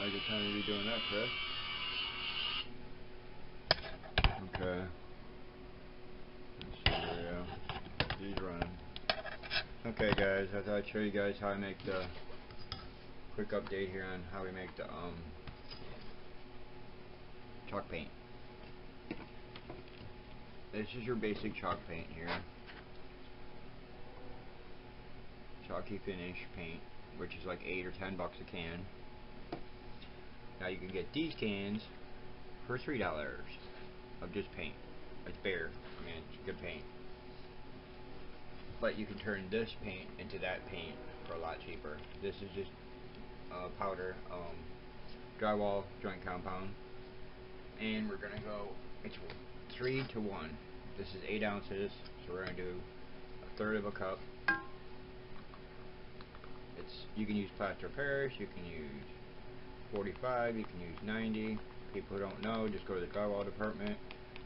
a good time to be doing that, Chris. Okay. Let's see here, yeah. He's running. Okay guys, I thought I'd show you guys how I make the quick update here on how we make the chalk paint. This is your basic chalk paint here. Chalky finish paint, which is like $8 or $10 a can. Now you can get these cans for $3 of just paint. It's bare. I mean, it's good paint. But you can turn this paint into that paint for a lot cheaper. This is just powder, drywall joint compound, and we're gonna go. It's 3 to 1. This is 8 ounces, so we're gonna do 1/3 of a cup. You can use plaster of Paris, you can use 45, you can use 90. People who don't know, just go to the drywall department.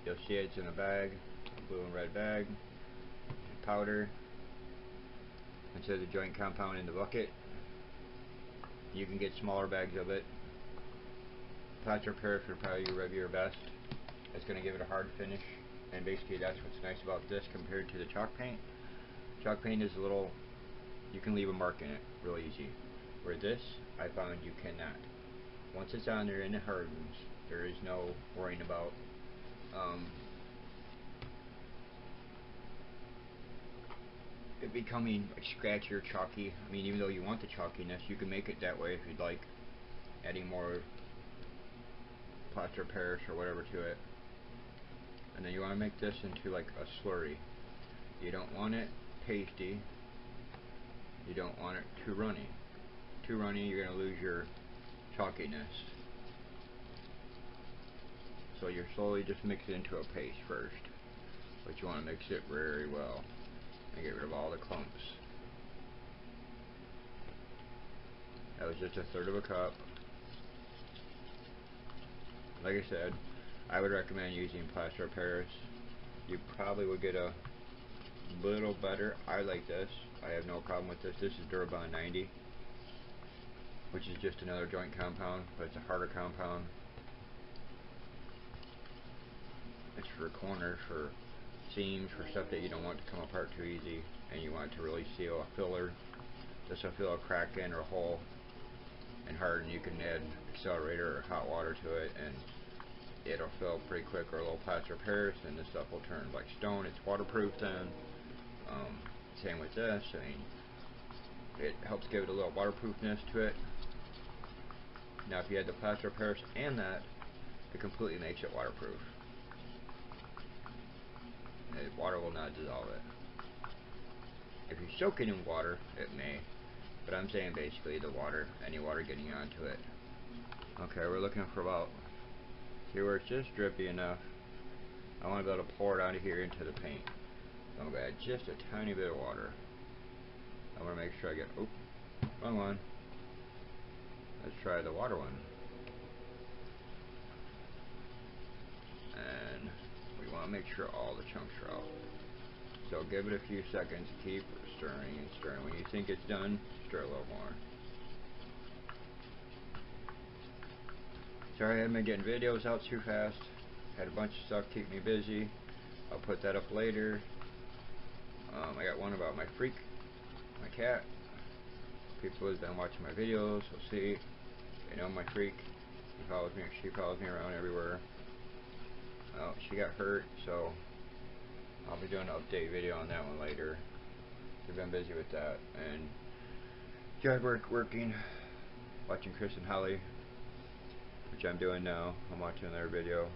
You'll see it's in a bag, blue and red bag. Powder instead of the joint compound in the bucket. You can get smaller bags of it. Plaster of Paris would probably be your best. It's going to give it a hard finish, and basically that's what's nice about this compared to the chalk paint. Chalk paint is a little, you can leave a mark in it real easy. Where this, I found you cannot. Once it's on there and it hardens, there is no worrying about it becoming like scratchy or chalky. I mean, even though you want the chalkiness, you can make it that way if you'd like, adding more plaster of Paris or whatever to it. And then you want to make this into like a slurry. You don't want it pasty. You don't want it too runny. Too runny, you're going to lose your chalkiness. So you're slowly just mix it into a paste first. But you want to mix it very well and get rid of all the clumps. That was just 1/3 of a cup. Like I said, I would recommend using plaster of Paris. You probably would get a little better. I like this. I have no problem with this. This is Durabond 90, which is just another joint compound, but it's a harder compound. It's for corners, for seams, for stuff that you don't want to come apart too easy, and you want to really seal a filler. This will fill a crack in or a hole and harden. You can add accelerator or hot water to it, and it'll fill pretty quick. Or a little plaster of Paris, and this stuff will turn like stone. It's waterproof then. Same with this. I mean, it helps give it a little waterproofness to it. Now, if you add the plaster of Paris and that, it completely makes it waterproof. Water will not dissolve it. If you soak it in water, it may, but I'm saying basically the water, any water getting onto it. Okay, we're looking for about, see where it's just drippy enough. I want to be able to pour it out of here into the paint. I'm going to add just a tiny bit of water. I want to make sure I get, oh, wrong one. Let's try the water one. And we want to make sure all the chunks are out. So give it a few seconds, keep stirring and stirring. When you think it's done, stir a little more. Sorry I haven't been getting videos out too fast. Had a bunch of stuff keep me busy. I'll put that up later. I got one about my freak, my cat. People who've been watching my videos will see. They know my freak. She follows me around everywhere. Well, she got hurt, so I'll be doing an update video on that one later. We've been busy with that, and yard working, watching Chris and Holly, which I'm doing now. I'm watching their video.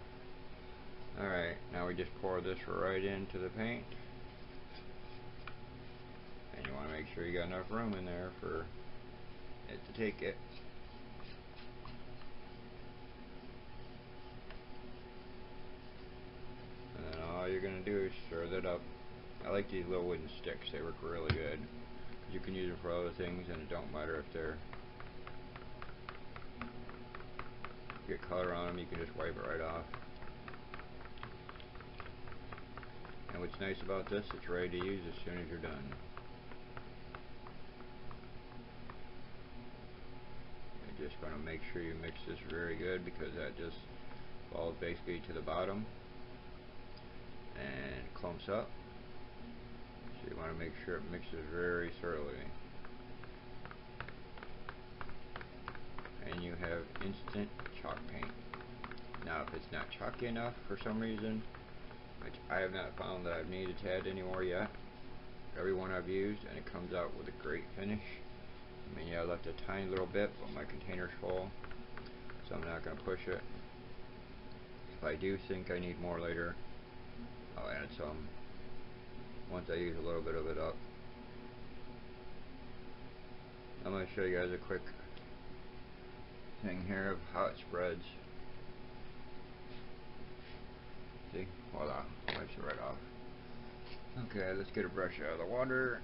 Alright, now we just pour this right into the paint. And you want to make sure you got enough room in there for it to take it. And then all you're going to do is stir that up. I like these little wooden sticks, they work really good. You can use them for other things, and it don't matter if they're get color on them, you can just wipe it right off. And what's nice about this, it's ready to use as soon as you're done. You're just going to make sure you mix this very good, because that just falls basically to the bottom and clumps up. So you want to make sure it mixes very thoroughly. And you have instant chalk paint. Now if it's not chalky enough for some reason, which I have not found that I've needed to add any more yet, every one I've used and it comes out with a great finish. I mean, yeah, I left a tiny little bit, but my container's full, so I'm not going to push it. If I do think I need more later, I'll add some once I use a little bit of it up. I'm going to show you guys a quick thing here of how it spreads. See? Voila. Wipes it right off. Okay, let's get a brush out of the water.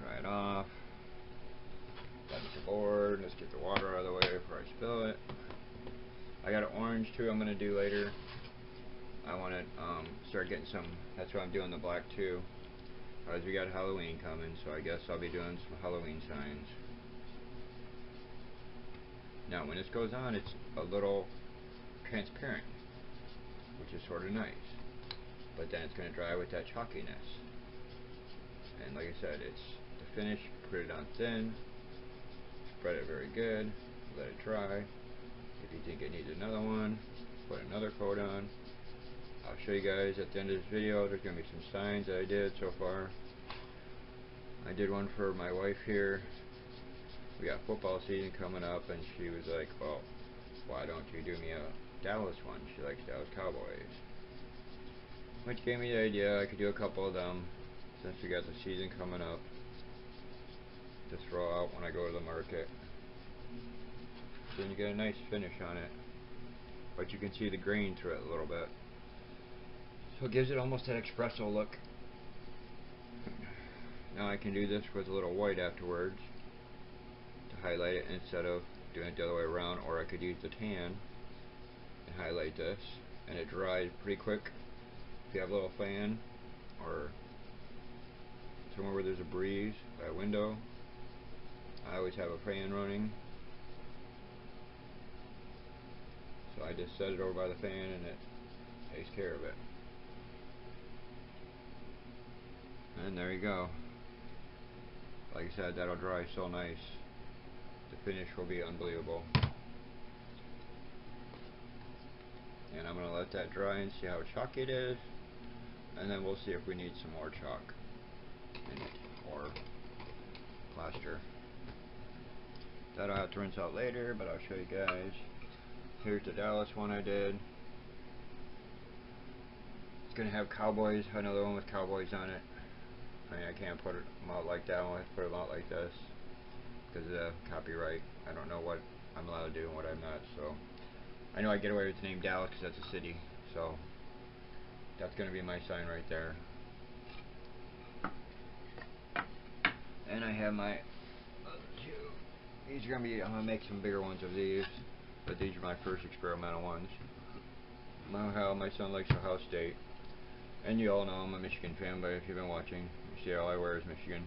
Dry it off. That's the board. Let's get the water out of the way before I spill it. I got an orange too I'm going to do later. I want to start getting some, that's why I'm doing the black too. As we got Halloween coming, so I guess I'll be doing some Halloween signs. Now when this goes on, it's a little transparent, which is sort of nice. But then it's going to dry with that chalkiness. And like I said, it's the finish. Put it on thin, spread it very good, let it dry. If you think it needs another one, put another coat on. I'll show you guys at the end of this video. There's going to be some signs that I did so far. I did one for my wife here. We got football season coming up, and she was like, well, why don't you do me a Dallas one? She likes Dallas Cowboys. Which gave me the idea I could do a couple of them, since we got the season coming up, to throw out when I go to the market. So then you get a nice finish on it, but you can see the grain through it a little bit. So it gives it almost that espresso look. Now I can do this with a little white afterwards to highlight it instead of doing it the other way around, or I could use the tan and highlight this, and it dries pretty quick. If you have a little fan or somewhere where there's a breeze by a window, I always have a fan running, so I just set it over by the fan and it takes care of it. And there you go. Like I said, that'll dry so nice. The finish will be unbelievable. And I'm going to let that dry and see how chalky it is, and then we'll see if we need some more chalk in it, or plaster. That I'll have to rinse out later, but I'll show you guys. Here's the Dallas one I did. It's going to have cowboys, another one with cowboys on it. I mean, I can't put them out like that. I want to put them out like this because of the copyright. I don't know what I'm allowed to do and what I'm not, so I know I get away with the name Dallas because that's a city, so that's going to be my sign right there. And I have my other two. These are going to be, I'm going to make some bigger ones of these, but these are my first experimental ones. My son likes Ohio State, and you all know I'm a Michigan fan, but if you've been watching, you see all I wear is Michigan.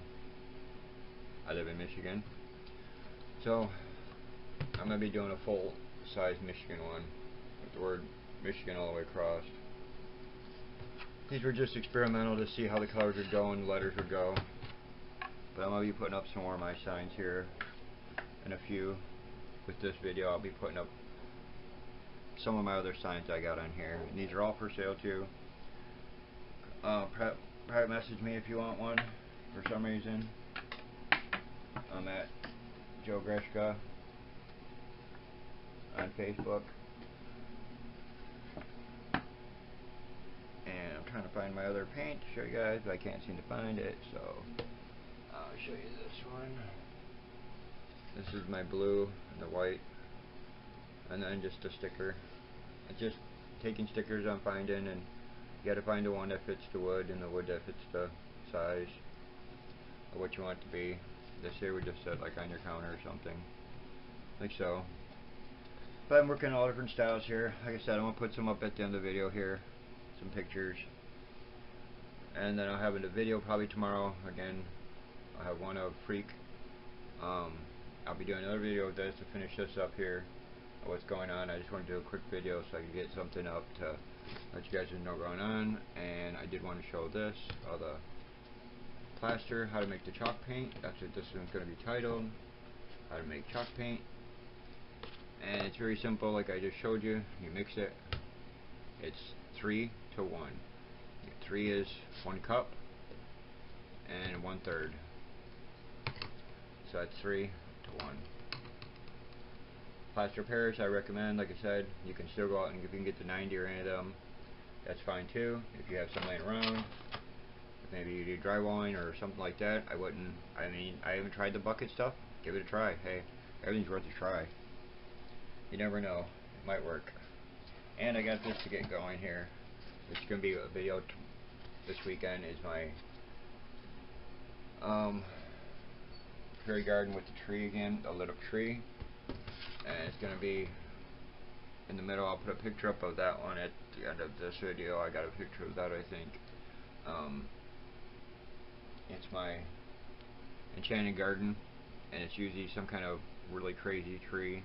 I live in Michigan, so I'm going to be doing a full size Michigan one with the word Michigan all the way across. These were just experimental to see how the colors would go and the letters would go, but I'm going to be putting up some more of my signs here in a few. With this video I'll be putting up some of my other signs I got on here, and these are all for sale too. Private message me if you want one for some reason. I'm at Joe Greshka on Facebook, and I'm trying to find my other paint to show you guys, but I can't seem to find it, so I'll show you this one. This is my blue and the white, and then just a sticker. It's just taking stickers I'm finding, and you gotta find the one that fits the wood and the wood that fits the size of what you want it to be. This here would just sit like on your counter or something, like so. But I'm working all different styles here. Like I said, I'm gonna put some up at the end of the video here, some pictures, and then I'll have a video probably tomorrow. Again, I'll have one of Freak. I'll be doing another video of this to finish this up here. What's going on. I just want to do a quick video so I can get something up to let you guys know what's going on. And I did want to show this, the plaster, how to make the chalk paint. That's what this one's going to be titled, how to make chalk paint. And it's very simple, like I just showed you. You mix it. It's 3 to 1. 3 is 1 cup and 1/3. So that's 3 to 1. Plaster Paris I recommend. Like I said, you can still go out and if you can get the 90 or any of them, that's fine too. If you have some laying around, maybe you do drywalling or something like that, I wouldn't. I mean, I haven't tried the bucket stuff. Give it a try. Hey, everything's worth a try. You never know, it might work. And I got this to get going here. It's gonna be a video this weekend. Is my prairie garden with the tree again, a lit up tree. And it's going to be in the middle. I'll put a picture up of that one at the end of this video. I got a picture of that, I think. It's my enchanted garden, and it's usually some kind of really crazy tree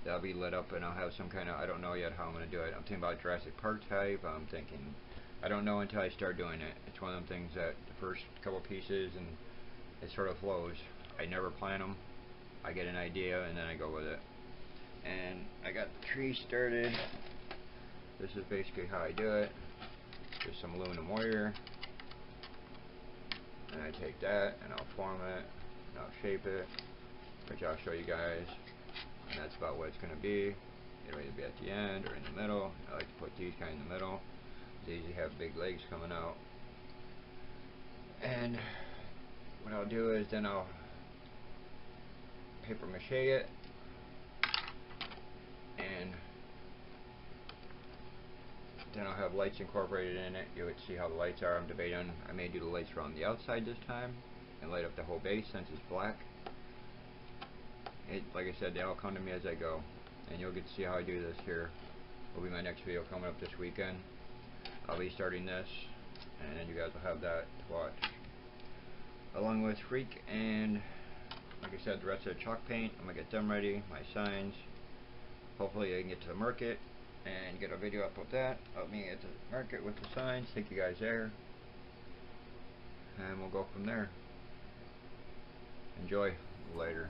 that'll be lit up, and I'll have some kind of, I don't know yet how I'm going to do it. I'm thinking about Jurassic Park type. I'm thinking, I don't know until I start doing it. It's one of them things that the first couple pieces and it sort of flows. I never plan them. I get an idea and then I go with it. And I got the tree started. This is basically how I do it. Just some aluminum wire. And I take that and I'll form it and I'll shape it, which I'll show you guys. And that's about what it's going to be. It'll either be at the end or in the middle. I like to put these kind in the middle. They usually have big legs coming out. And what I'll do is then I'll paper mache it, and then I'll have lights incorporated in it. You would see how the lights are. I'm debating, I may do the lights around the outside this time and light up the whole base since it's black. Like I said, they all come to me as I go, and you'll get to see how I do this here. Will be my next video coming up this weekend. I'll be starting this, and then you guys will have that to watch, along with Freak and, like I said, the rest of the chalk paint. I'm going to get them ready, my signs. Hopefully I can get to the market and get a video up of that, of me at the market with the signs, take you guys there, and we'll go from there. Enjoy. Later.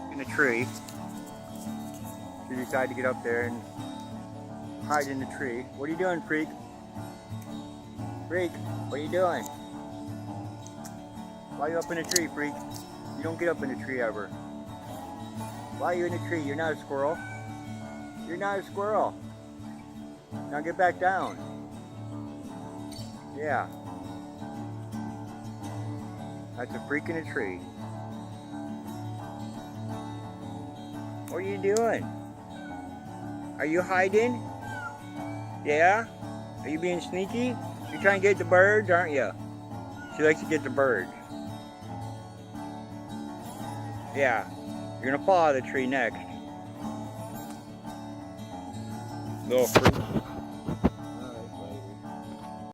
In the tree. You decide to get up there and hide in the tree. What are you doing, Freak? Freak, what are you doing? Why are you up in a tree, Freak? You don't get up in a tree ever. Why are you in a tree? You're not a squirrel. You're not a squirrel. Now get back down. Yeah. That's a freak in a tree. What are you doing? Are you hiding? Yeah? Are you being sneaky? You're trying to get the birds, aren't you? She likes to get the birds. Yeah. You're gonna fall out of the tree next. Little freak.